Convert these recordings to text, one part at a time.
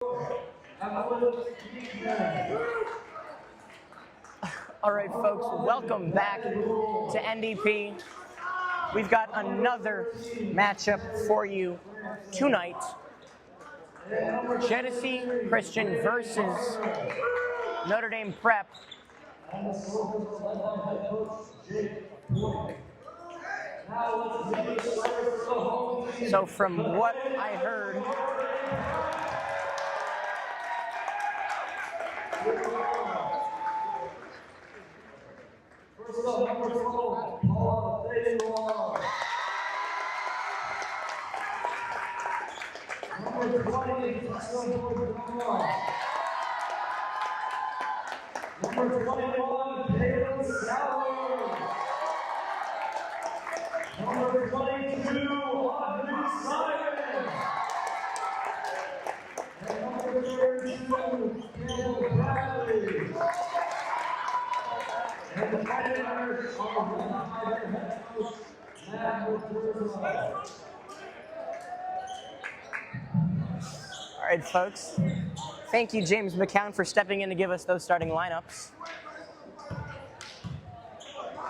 All right, folks, welcome back to NDP. We've got another matchup for you tonight. Genesee Christian versus Notre Dame Prep. So from what I heard, all right, folks. Thank you, James McCown, for stepping in to give us those starting lineups.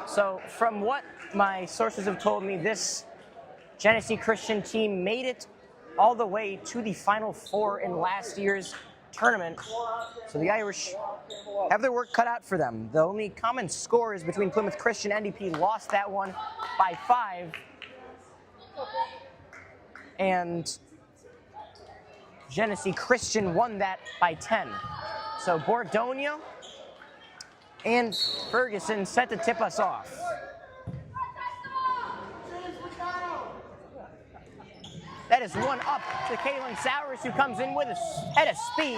So from what my sources have told me, this Genesee Christian team made it all the way to the Final Four in last year's tournament. So the Irish have their work cut out for them. The only common score is between Plymouth Christian and NDP lost that one by 5. And Genesee Christian won that by 10. So Bordonia and Ferguson set to tip us off. That is one up to Kaylin Sowers, who comes in with a head of speed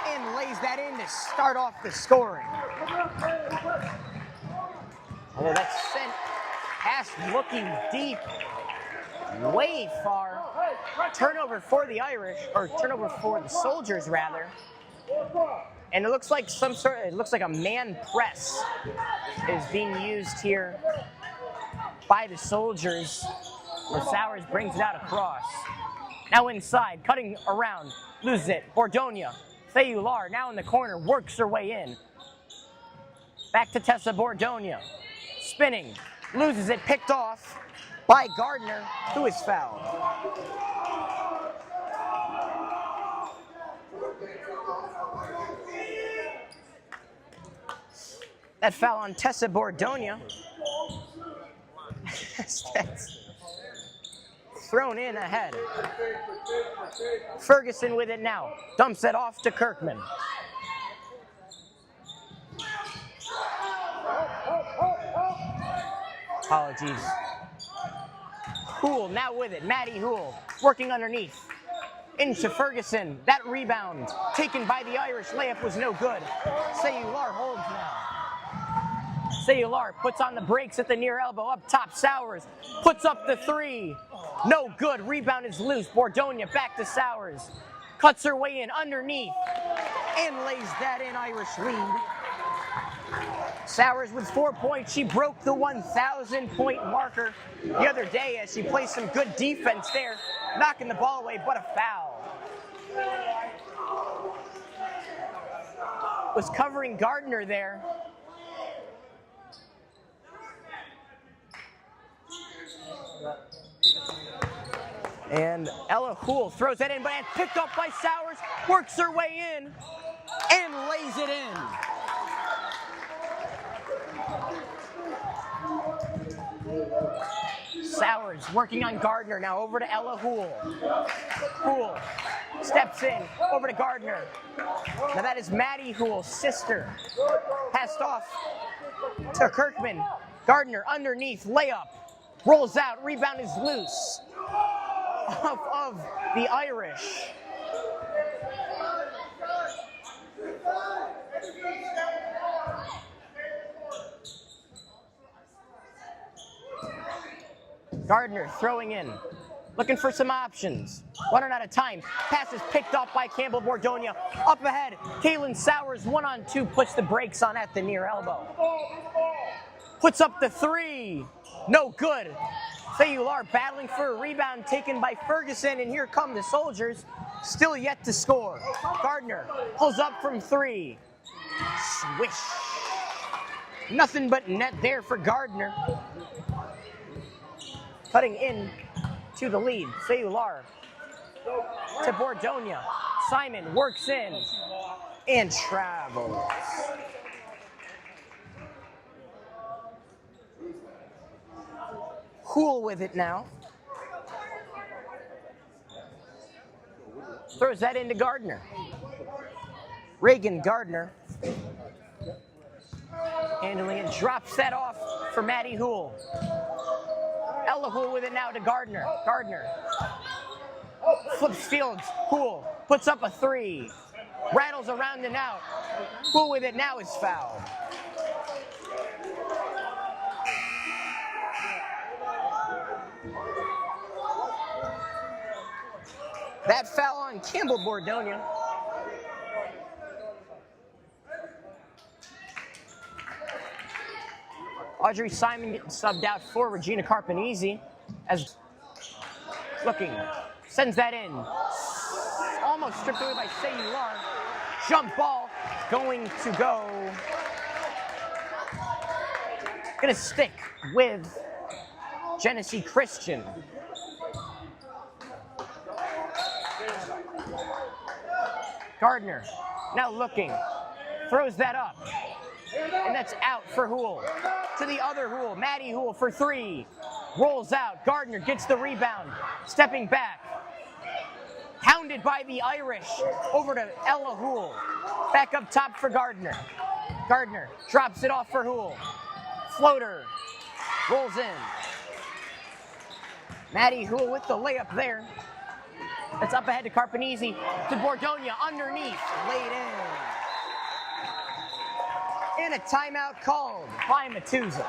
and lays that in to start off the scoring. Oh, that's sent past looking deep, way far. Turnover for the Irish, or turnover for the Soldiers rather. And it looks like a man press is being used here by the Soldiers, where Sowers brings it out across. Now inside, cutting around, loses it. Bordonia, Fayular now in the corner, works her way in. Back to Tessa Bordonia, spinning, loses it, picked off by Gardner, who is fouled. That foul on Tessa Bordonia. That's thrown in ahead. Ferguson with it now. Dumps it off to Kirkman. Apologies. Houle now with it. Maddie Houle working underneath. Into Ferguson. That rebound taken by the Irish. Layup was no good. Sayular holds now. Sayular puts on the brakes at the near elbow. Up top, Sowers puts up the 3. No good. Rebound is loose. Bordonia back to Sowers. Cuts her way in underneath and lays that in. Irish lead. Sowers with 4 points. She broke the 1,000-point marker the other day as she played some good defense there, knocking the ball away, but a foul. Was covering Gardner there. And Ella Houle throws that in, but it's picked up by Sowers, works her way in, and lays it in. Sowers working on Gardner, now over to Ella Houle. Houle steps in, over to Gardner. Now that is Maddie Houle's sister. Passed off to Kirkman. Gardner underneath, layup. Rolls out, rebound is loose. Of the Irish. Gardner throwing in, looking for some options. Running out of time. Pass is picked up by Campbell Bordonia. Up ahead, Kaylin Sowers 1-on-2, puts the brakes on at the near elbow. Puts up the 3. No good. Sayular battling for a rebound taken by Ferguson, and here come the Soldiers, still yet to score. Gardner pulls up from 3. Swish. Nothing but net there for Gardner. Cutting in to the lead. Sayular to Bordonia. Simon works in and travels. Cool with it now. Throws that into Gardner. Reagan Gardner. Handling it, drops that off for Maddie Hool. Ella Hool with it now to Gardner. Gardner flips fields. Hool puts up a 3. Rattles around and out. Hool with it now is fouled. That foul on Campbell Bordonia. Audrey Simon getting subbed out for Regina Carpanese as looking, sends that in. Almost stripped away by Sayular. Jump ball going to go. Gonna stick with Genesee Christian. Gardner now looking, throws that up, and that's out for Hool. To the other Hool, Maddie Hool for 3, rolls out. Gardner gets the rebound, stepping back, hounded by the Irish. Over to Ella Hool, back up top for Gardner. Gardner drops it off for Hool. Floater rolls in. Maddie Hool with the layup there. It's up ahead to Carpanese, to Bordonia, underneath, laid in. And a timeout called by Matuza.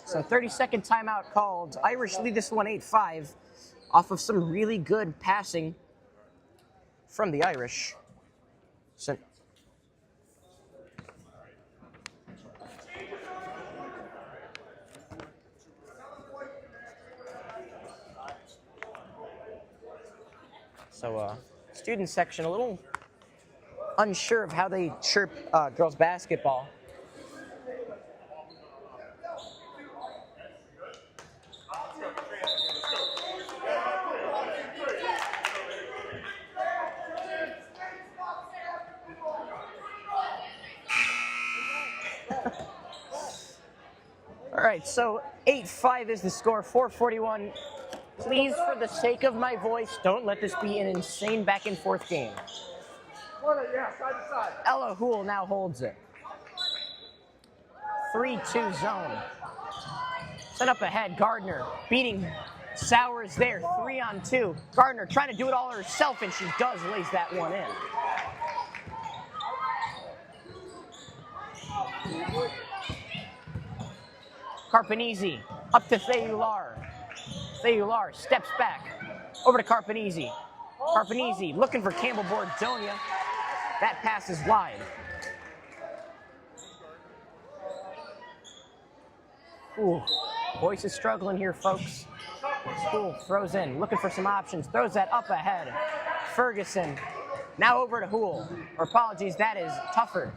So 30-second timeout called. Irish lead this one 8-5 off of some really good passing from the Irish. So student section a little unsure of how they chirp girls basketball. All right, so 8-5 is the score, 4:41. Please, for the sake of my voice, don't let this be an insane back and forth game. Ella Hool now holds it. 3-2 zone. Set up ahead, Gardner beating Sowers there, 3-on-2. Gardner trying to do it all herself, and she does, lays that one in. Carpanese up to Sayular. Sayular steps back over to Carpanese. Carpanese looking for Campbell Bordonia. That pass is wide. Ooh, Boyce is struggling here, folks. School throws in, looking for some options, throws that up ahead. Ferguson, now over to Hool. Or apologies, that is Tougher.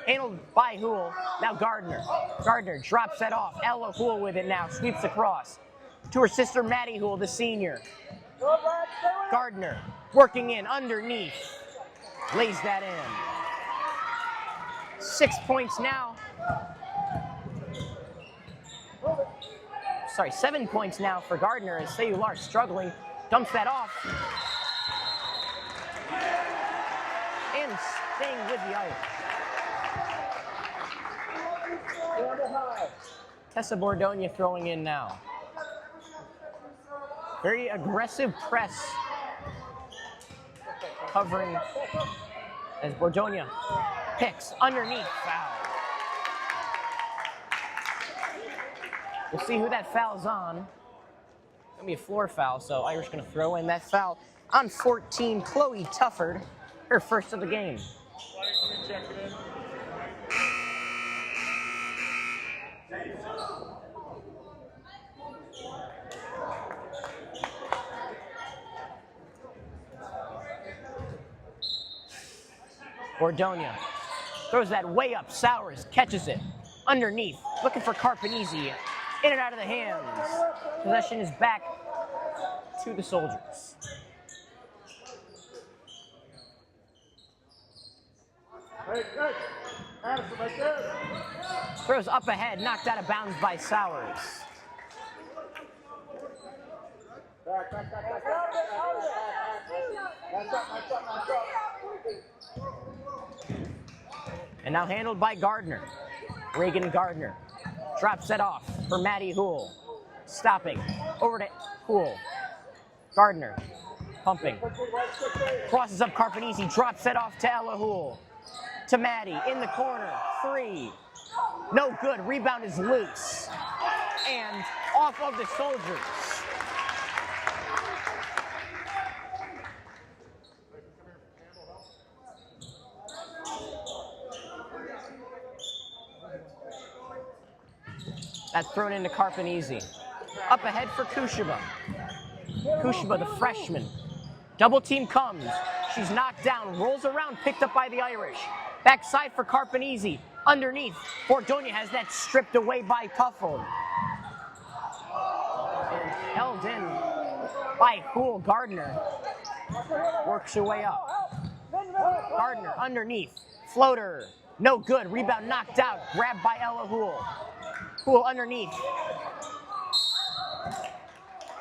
Handled by Hool, now Gardner. Gardner drops that off. Ella Hool with it now, sweeps across. To her sister Maddie Hool, the senior. Gardner working in underneath. Lays that in. 6 points now. Sorry, 7 points now for Gardner as Sayular struggling. Dumps that off. And staying with the Irish. Tessa Bordonia throwing in now. Very aggressive press covering as Bordonia picks underneath, foul. We'll see who that foul's on. It's gonna be a floor foul, so Irish gonna throw in that foul on 14, Chloe Tufford, her first of the game. Bordonia throws that way up. Sowers catches it. Underneath, looking for Carpanese. In and out of the hands. Possession is back to the Soldiers. Throws up ahead, knocked out of bounds by Sowers. And now handled by Gardner. Reagan Gardner drops it off for Maddie Houle. Stopping, over to Houle. Gardner, pumping. Crosses up Carpanese, drops it off to Ella Houle. To Maddie, in the corner, 3. No good, rebound is loose. And off of the Soldiers. That's thrown into Carpanese. Up ahead for Kushaba. Kushaba, the freshman. Double team comes. She's knocked down, rolls around, picked up by the Irish. Backside for Carpanese. Underneath, Bordonia has that stripped away by Tuffle. And held in by Houle. Gardner works her way up. Gardner underneath. Floater. No good. Rebound knocked out. Grabbed by Ella Houle. Houle underneath.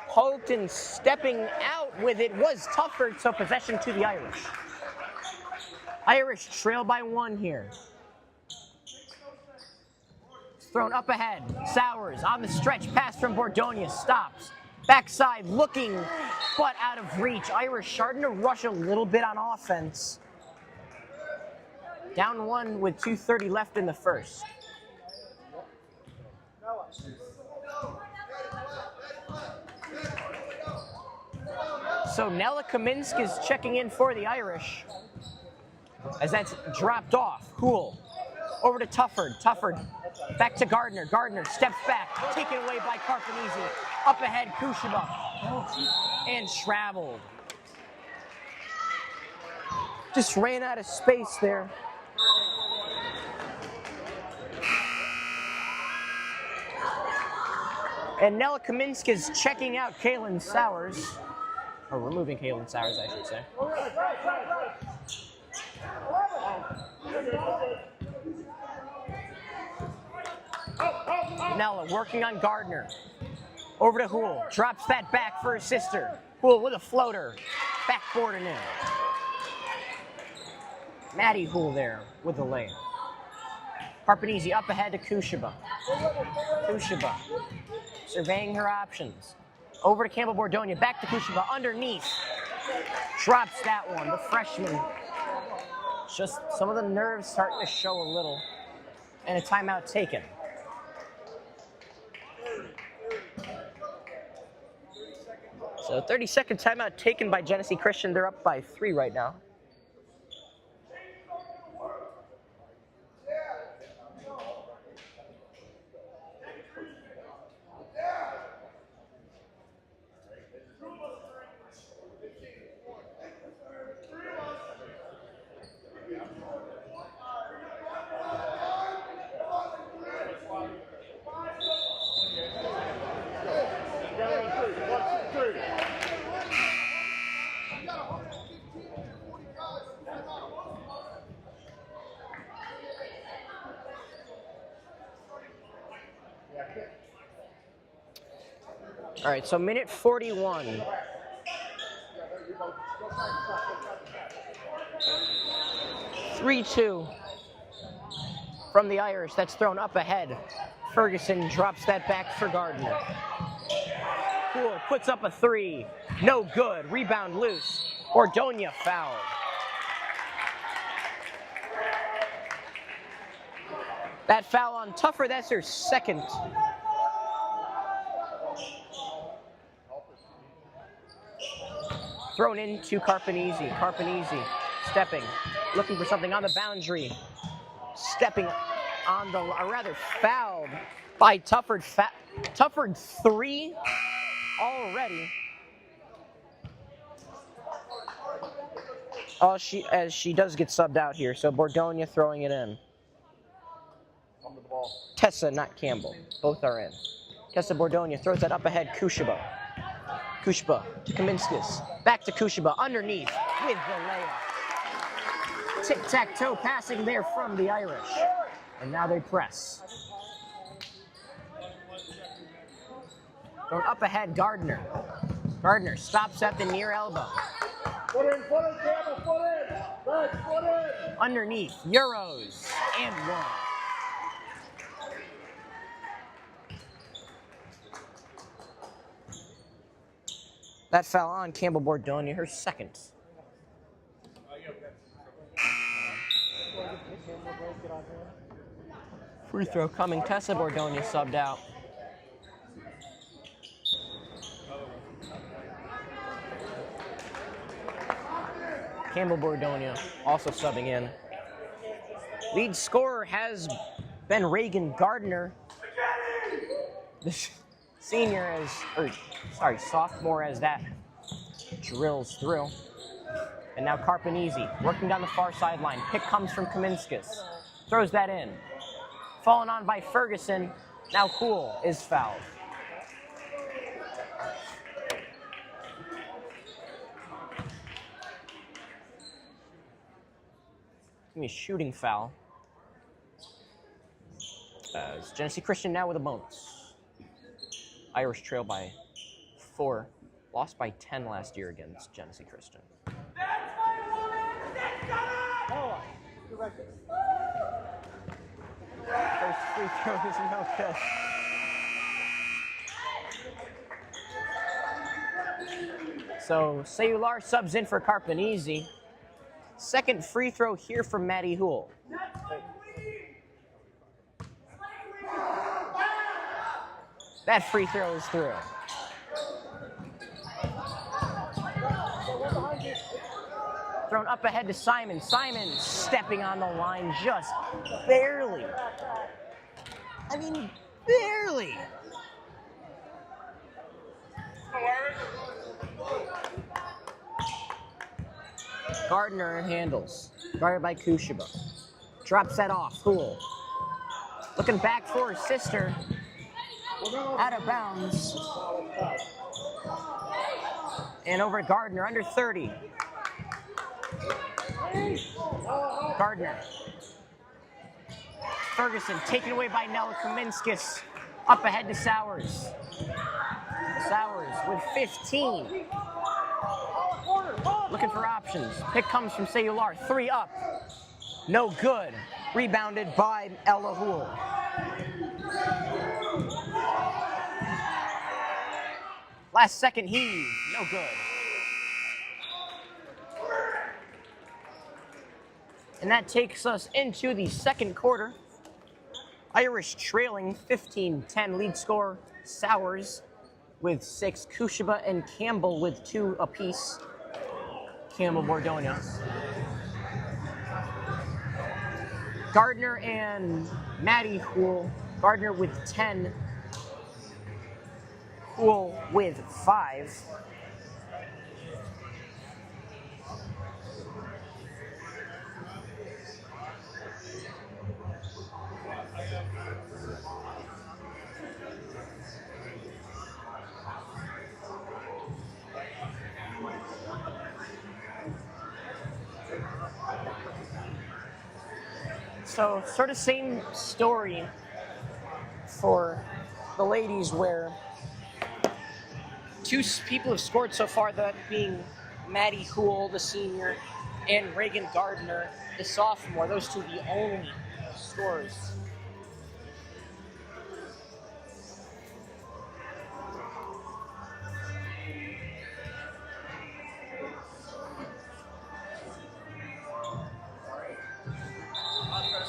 Poked and stepping out with it was Tufford, so possession to the Irish. Irish trail by 1 here. Thrown up ahead. Sowers on the stretch. Pass from Bordonia. Stops. Backside looking, but out of reach. Irish starting to rush a little bit on offense. Down 1 with 2:30 left in the first. So Nella Kaminsk is checking in for the Irish as that's dropped off. Houle over to Tufford. Tufford back to Gardner. Gardner steps back, taken away by Carpanese. Up ahead, Kushaba. And traveled. Just ran out of space there. And Nella Kaminsk is checking out Kaylin Sowers. Or removing Kaylin Sowers, I should say. Nella working on Gardner. Over to Houle. Drops that back for her sister. Houle with a floater. Backboard and in. Maddie Houle there with the lay. Carpanese up ahead to Kushaba. Kushaba surveying her options. Over to Campbell Bordonia. Back to Kushaba. Underneath. Drops that one. The freshman. Just some of the nerves starting to show a little. And a timeout taken. So 30-second timeout taken by Genesee Christian. They're up by 3 right now. All right, so minute 41. (3-2) from the Irish. That's thrown up ahead. Ferguson drops that back for Gardner. Houle puts up a 3. No good. Rebound loose. Bordonia fouled. That foul on Tufford, that's her second. Thrown into Carpanese. Carpanese stepping, looking for something on the boundary. Stepping on the, or rather fouled by Tufford. Tufford 3 already. Oh, as she does get subbed out here, so Bordonia throwing it in. Tessa, not Campbell. Both are in. Tessa Bordonia throws that up ahead, Kushaba. Kushba to Kaminskis. Back to Kushaba, underneath with the layup. Tic-tac-toe passing there from the Irish. And now they press. Going up ahead, Gardner. Gardner stops at the near elbow. Foot in, Campbell, foot in. Red, foot in. Underneath, Euros, and one. That foul on Campbell Bordonia, her second. Free throw coming, Tessa Bordonia subbed out. Campbell Bordonia also subbing in. Lead scorer has been Reagan Gardner. The sophomore as that drills through. And now Carpanese working down the far sideline. Pick comes from Kaminskis. Throws that in. Fallen on by Ferguson. Now Cool is fouled. Give me a shooting foul. As Genesee Christian now with a bonus. Irish trail by 4. Lost by 10 last year against Genesee Christian. First free throw is no good. So Sayular subs in for Carpanese. Second free throw here from Maddie Houle. That free throw is through. Thrown up ahead to Simon. Simon stepping on the line just barely. I mean, barely. Gardner handles. Guarded by Kushaba. Drops that off. Cool. Looking back for his sister. Out of bounds. And over to Gardner, under 30. Gardner. Ferguson taken away by Nella Kaminskis. Up ahead to Sowers. Sowers with 15. Looking for options. Pick comes from Sayular. 3 up. No good. Rebounded by Ella Houle. Last second heave. No good. And that takes us into the second quarter. Irish trailing 15-10. Lead scorer Sowers with 6. Kushaba and Campbell with 2 apiece. Campbell Bordonia. Gardner and Maddie Houle. Gardner with 10. Houle with 5. So sort of same story for the ladies where 2 people have scored so far, that being Maddie Houle, the senior, and Reagan Gardner, the sophomore. Those 2 the only scorers.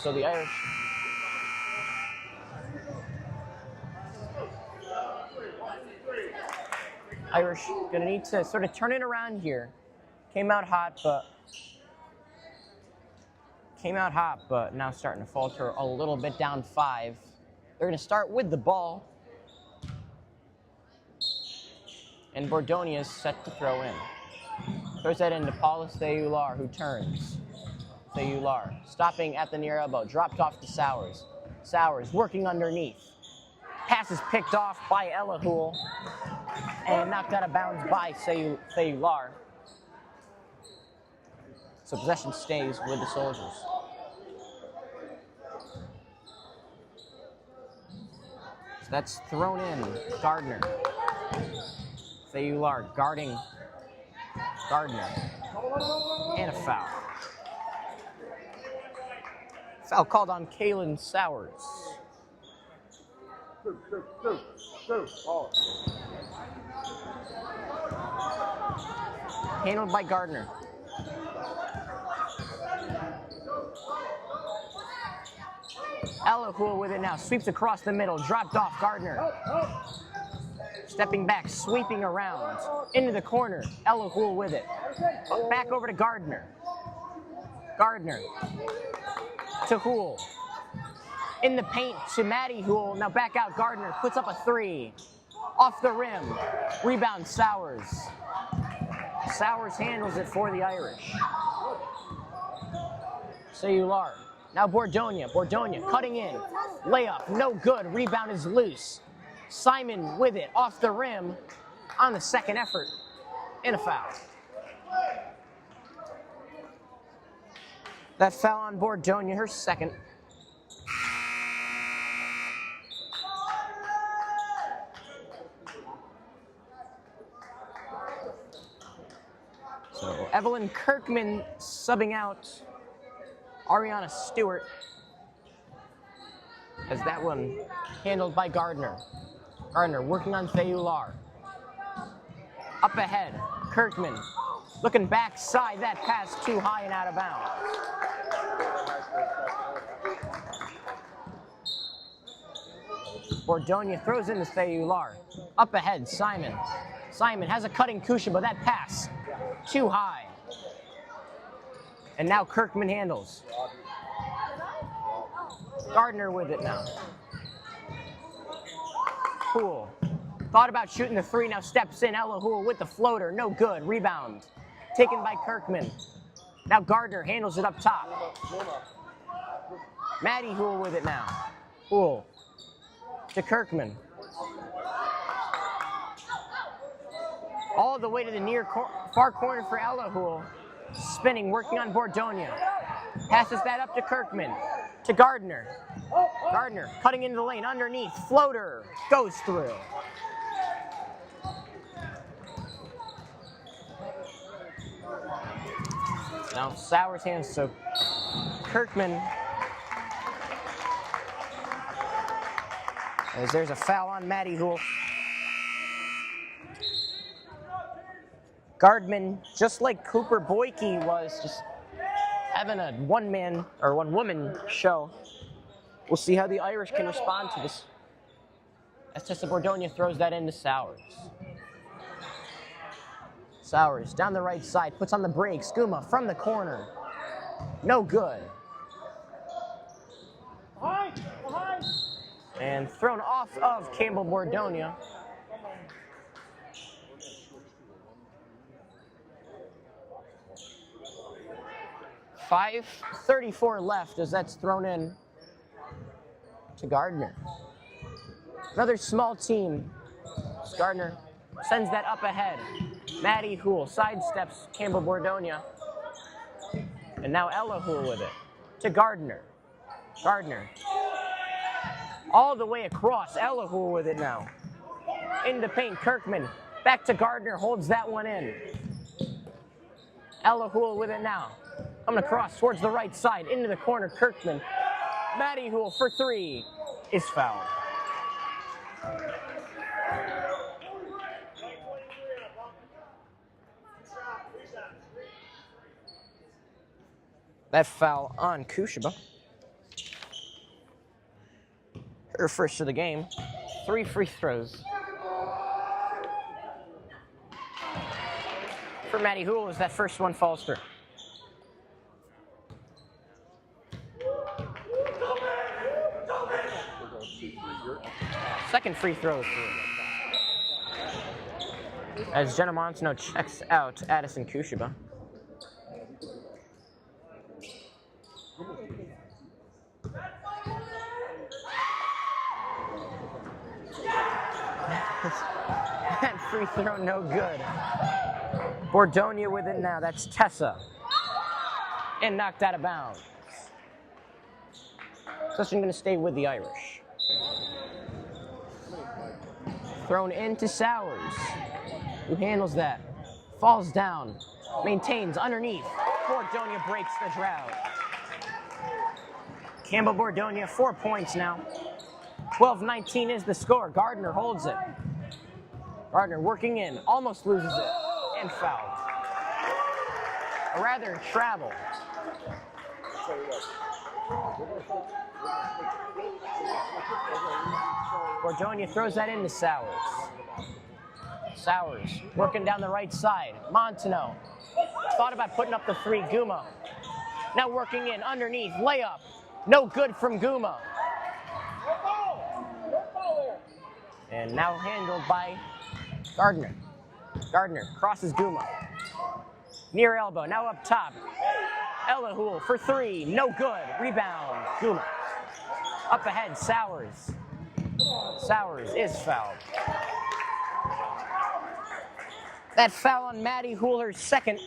So the Irish gonna need to sort of turn it around here. Came out hot, but now starting to falter a little bit, down 5. They're gonna start with the ball. And Bordonia is set to throw in. Throws that into Paulus Theular, who turns. Theular stopping at the near elbow, dropped off to Sowers. Sowers working underneath. Pass is picked off by Elahul and knocked out of bounds by Theular. So possession stays with the Soldiers. So that's thrown in. Gardner. Theular guarding Gardner. And a foul. Foul called on Kalen Sowers. Handled by Gardner. Elahul with it now. Sweeps across the middle. Dropped off Gardner. Stepping back, sweeping around. Into the corner. Elahul with it. Back over to Gardner. Gardner. To Hool. In the paint to Matty Hool. Now back out Gardner. Puts up a three. Off the rim. Rebound Sowers. Sowers handles it for the Irish. Theular. Now Bordonia. Bordonia cutting in. Layup. No good. Rebound is loose. Simon with it. Off the rim. On the second effort. And a foul. That foul on Bordonia. Her second. So Evelyn Kirkman subbing out Ariana Stewart, as that one handled by Gardner. Gardner working on Theular. Up ahead, Kirkman looking backside. That pass too high and out of bounds. Bordonia throws into Theular. Up ahead, Simon. Simon has a cutting cushion, but that pass too high. And now Kirkman handles. Gardner with it now. Hool. Thought about shooting the three, now steps in. Elahul with the floater, no good. Rebound. Taken by Kirkman. Now Gardner handles it up top. Matty Hool with it now. Hool. To Kirkman. All the way to the far corner for Elahul. Spinning, working on Bordonia. Passes that up to Kirkman. To Gardner. Gardner cutting into the lane underneath. Floater goes through. Now Sowers hands, so Kirkman. As there's a foul on Matty Hool. Gardman, just like Cooper Boyke was, just having a one-man or one-woman show. We'll see how the Irish can respond to this. As Tessa Bordonia throws that into Sowers. Sowers down the right side, puts on the break. Skooma from the corner. No good. And thrown off of Campbell Bordonia. .5:34 left as that's thrown in to Gardner. Another small team. Gardner sends that up ahead. Matty Hool sidesteps Campbell Bordonia. And now Elahul with it. To Gardner. Gardner. All the way across. Elahul with it now. Into paint. Kirkman. Back to Gardner. Holds that one in. Elahul with it now. Coming across towards the right side. Into the corner. Kirkman. Matty Hool for three is fouled. That foul on Kushaba. Her first of the game. 3 free throws. For Matty Hool as that first one falls through. Second free throw through. As Jenna Montano checks out Addison Kushiba. That free throw no good. Bordonia with it now. That's Tessa. And knocked out of bounds. Possession going to stay with the Irish. Thrown into Sowers. Who handles that? Falls down. Maintains underneath. Bordonia breaks the drought. Campbell Bordonia, 4 points now. 12-19 is the score. Gardner holds it. Gardner working in. Almost loses it. And fouled. Or rather, travel. Bordonia throws that into Sowers. Sowers working down the right side. Montano thought about putting up the three. Guma now working in underneath. Layup. No good from Guma. And now handled by Gardner. Gardner crosses Guma. Near elbow. Now up top. Elahul for three. No good. Rebound. Guma. Up ahead. Sowers. Sowers is fouled. That foul on Maddie Hooler's second.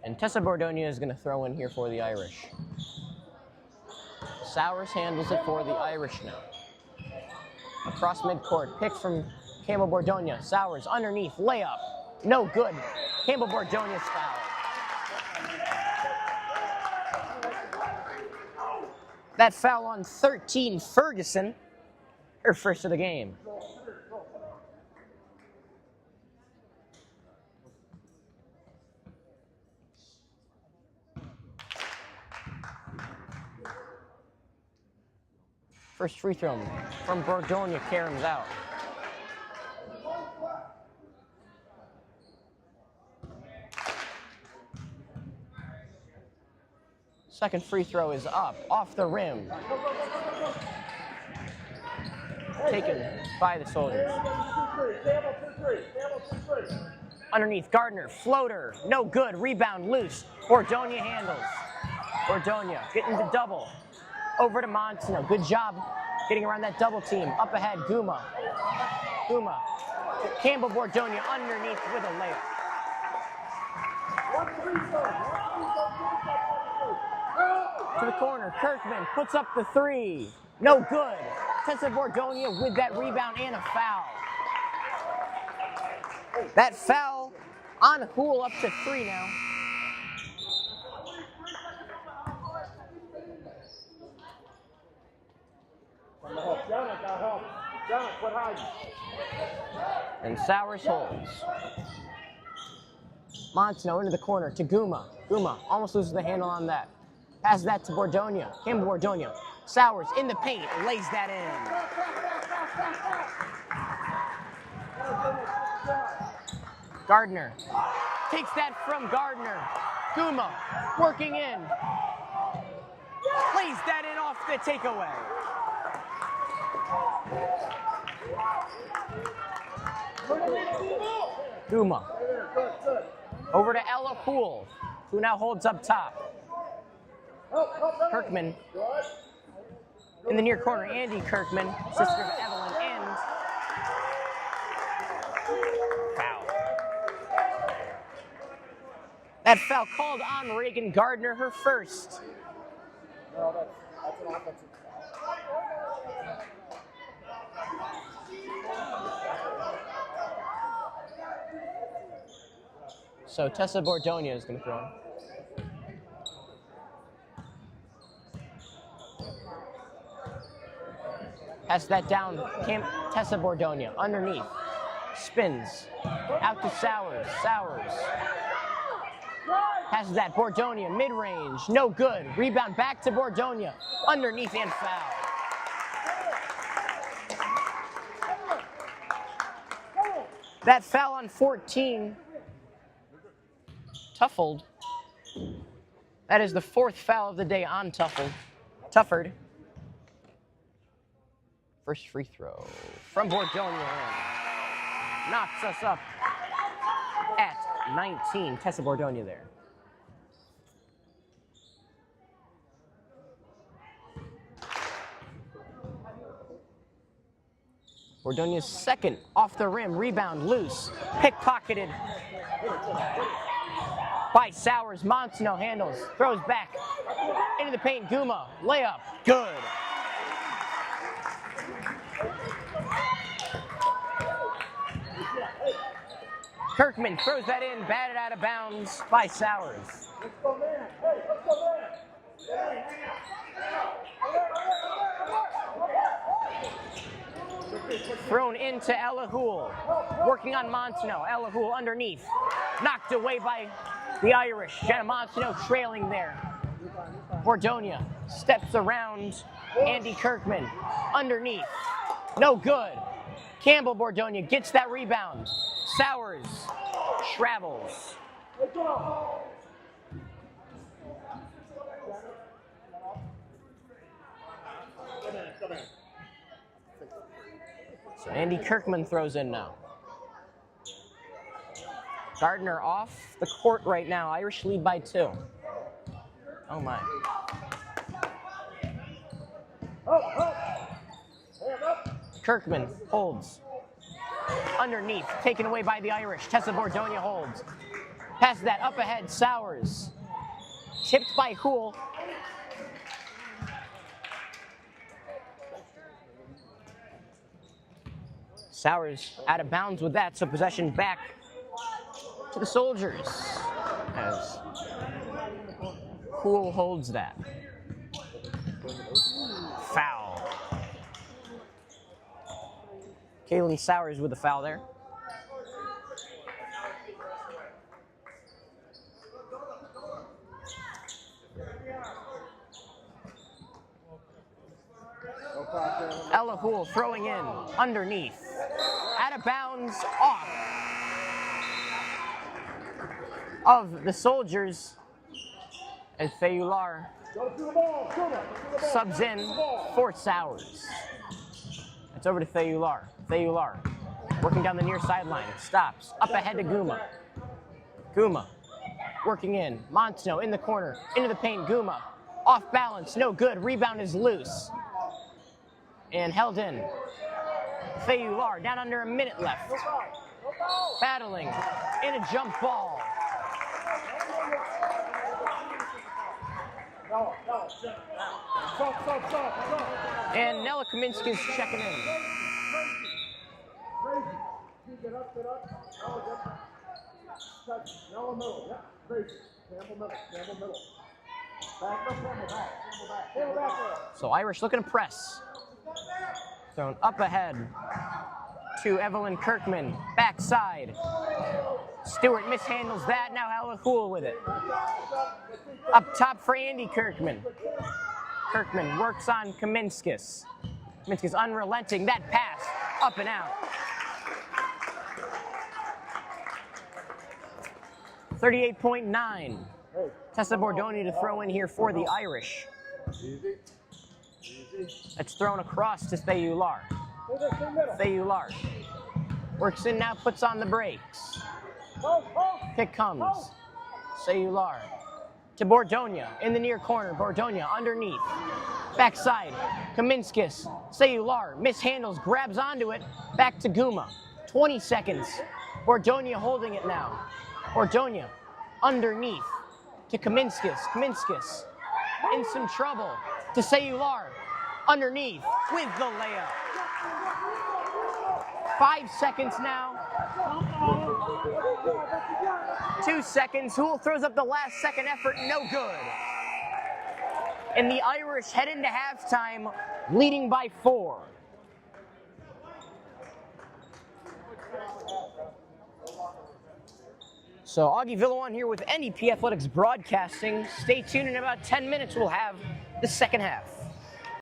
And Tessa Bordonia is going to throw in here for the Irish. Sowers handles it for the Irish now. Across midcourt, pick from Campbell Bordonia. Sowers underneath, layup. No good. Campbell Bordonia's fouled. That foul on 13, Ferguson, her first of the game. First free throw from Bordonia, Karam's out. Second free throw is up, off the rim. Taken by the Soldiers. Underneath, Gardner, floater, no good, rebound loose. Bordonia handles. Bordonia getting the double. Over to Montano, good job getting around that double team. Up ahead, Guma. Guma. Campbell Bordonia underneath with a layup. To the corner, Kirkman puts up the three. No good. Tessa Bordonia with that rebound and a foul. That foul on Hool up to three now. And Sowers holds. Montano into the corner to Guma. Guma almost loses the handle on that. Pass that to Bordonia. Campbell Bordonia. Sowers in the paint. Lays that in. Gardner. Takes that from Gardner. Guma working in. Lays that in off the takeaway. Guma. Over to Ella Poole, who now holds up top. Kirkman in the near corner. Andy Kirkman, sister of Evelyn, and foul. That foul called on Reagan Gardner, her first. No, that's an offensive So Tessa Bordonia is going to throw in. Pass that down, Tessa Bordonia, underneath, spins, out to Sowers, Sowers. Passes that, Bordonia, mid-range, no good. Rebound back to Bordonia, underneath and foul. That foul on 14, Tuffled. That is the fourth foul of the day on Tufford. First free throw from Bordonia knocks us up at 19. Tessa Bordonia there. Bordonia's second off the rim, rebound loose, pickpocketed by Sowers. Monsono handles, throws back into the paint. Guma, layup, good. Kirkman throws that in, batted out of bounds by Sowers. Thrown into Elahul, working on Monsono. Elahul underneath, knocked away by the Irish. Jenna Monsono trailing there. Bordonia steps around Andy Kirkman, underneath, no good. Campbell Bordonia gets that rebound. Sowers travels. So Andy Kirkman throws in now. Gardner off the court right now. Irish lead by 2. Oh my. Kirkman holds. Underneath, taken away by the Irish. Tessa Bordonia holds. Passes that up ahead, Sowers. Tipped by Hool. Sowers out of bounds with that, so possession back to the Soldiers as Hool holds that. Foul. Kaylin Sowers with the foul there. Elahul throwing in underneath. Out of bounds, off of the Soldiers as Fayular subs in for Sowers. It's over to Fayular. Fayular working down the near sideline. Stops. Up ahead to Guma. Guma working in. Monsono in the corner. Into the paint. Guma off balance. No good. Rebound is loose. And held in. Fayular down under a minute left. Battling in a jump ball. And Nella Kaminsky's checking in. So Irish looking to press. Thrown up ahead to Evelyn Kirkman. Backside. Stewart mishandles that. Now Elahul with it. Up top for Andy Kirkman. Kirkman works on Kaminskis. Kaminskis unrelenting. That pass up and out. 38.9. Tessa Bordonia to throw in here for the Irish. It's thrown across to Fayular. Fayular works in now, puts on the brakes. Pick comes. Fayular to Bordonia in the near corner. Bordonia underneath. Backside. Kaminskis. Fayular mishandles, grabs onto it. Back to Guma. 20 seconds. Bordonia holding it now. Bordonia underneath to Kaminskis. Kaminskis in some trouble to Fayular. Underneath with the layup. 5 seconds now. 2 seconds. Hool throws up the last second effort. No good. And the Irish head into halftime leading by 4. So Augie Villawan here with NEP Athletics Broadcasting. Stay tuned. In about 10 minutes, we'll have the second half.